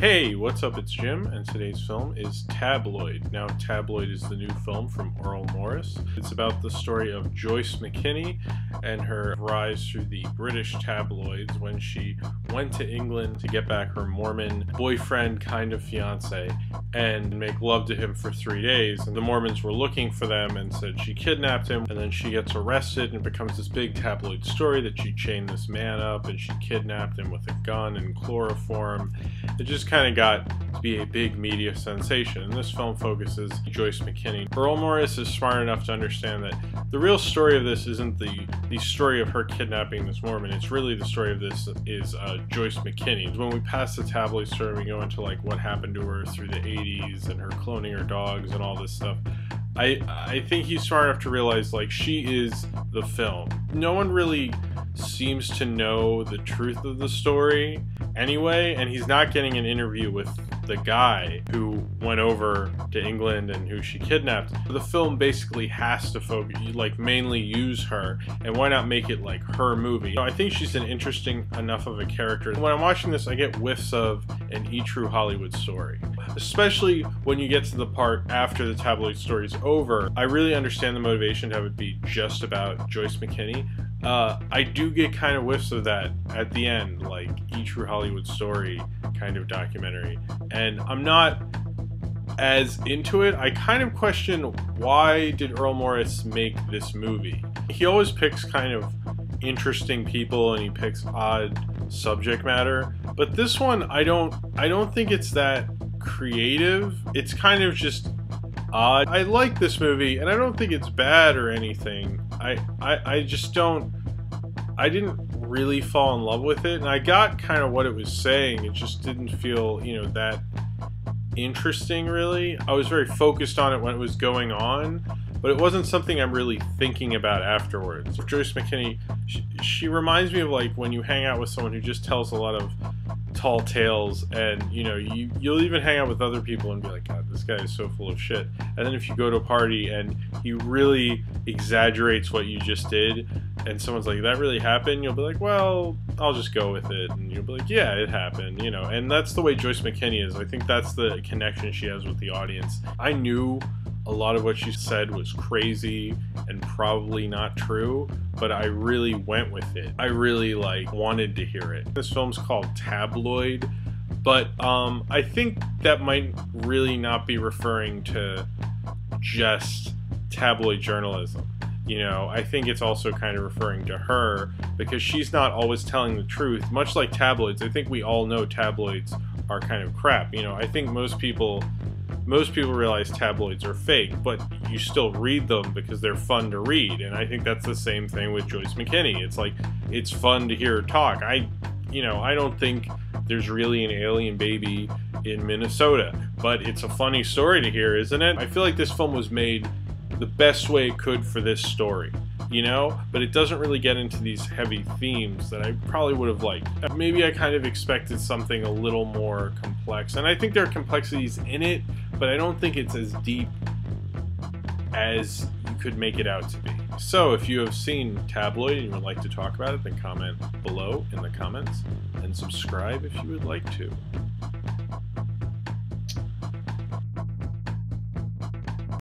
Hey, what's up? It's Jim, and today's film is Tabloid. Now, Tabloid is the new film from Errol Morris. It's about the story of Joyce McKinney and her rise through the British tabloids when she went to England to get back her Mormon boyfriend, kind of fiance, and make love to him for 3 days. And the Mormons were looking for them and said she kidnapped him, and then she gets arrested, and it becomes this big tabloid story that she chained this man up and she kidnapped him with a gun and chloroform. It just kind of got to be a big media sensation, and this film focuses Joyce McKinney. Errol Morris is smart enough to understand that the real story of this isn't the story of her kidnapping this Mormon. It's really the story of this is Joyce McKinney. When we pass the tabloid story, we go into like what happened to her through the 80s and her cloning her dogs and all this stuff. I think he's smart enough to realize like she is the film. No one really seems to know the truth of the story anyway, and he's not getting an interview with the guy who went over to England and who she kidnapped. The film basically has to focus, like mainly use her, and why not make it like her movie? You know, I think she's an interesting enough of a character. When I'm watching this, I get whiffs of an True Hollywood story, especially when you get to the part after the tabloid story's over. I really understand the motivation to have it be just about Joyce McKinney. I do get kind of whiffs of that at the end, like True Hollywood Story kind of documentary, and I'm not as into it. I kind of question, why did Errol Morris make this movie? He always picks kind of interesting people and he picks odd subject matter, but this one I don't think it's that creative. It's kind of just odd. I like this movie and I don't think it's bad or anything. I just I didn't really fall in love with it, and I got kind of what it was saying. It just didn't feel, you know, that interesting really. I was very focused on it when it was going on, but it wasn't something I'm really thinking about afterwards. Joyce McKinney, she reminds me of like when you hang out with someone who just tells a lot of tall tales, and you know, you'll even hang out with other people and be like, God, this guy is so full of shit. And then if you go to a party and he really exaggerates what you just did, and someone's like, that really happened, you'll be like, well, I'll just go with it, and you'll be like, yeah, it happened, you know. And that's the way Joyce McKinney is. I think that's the connection she has with the audience. I knew a lot of what she said was crazy and probably not true, but I really went with it. I really like wanted to hear it. This film's called Tabloid, but I think that might really not be referring to just tabloid journalism. You know, I think it's also kind of referring to her, because she's not always telling the truth. Much like tabloids, I think we all know tabloids are kind of crap. You know, I think most people realize tabloids are fake, but you still read them because they're fun to read. And I think that's the same thing with Joyce McKinney. It's like, it's fun to hear her talk. I don't think there's really an alien baby in Minnesota, but it's a funny story to hear, isn't it? I feel like this film was made the best way it could for this story, you know, but it doesn't really get into these heavy themes that I probably would have liked. Maybe I kind of expected something a little more complex, and I think there are complexities in it, but I don't think it's as deep as you could make it out to be. So if you have seen Tabloid and you would like to talk about it, then comment below in the comments, and subscribe if you would like to.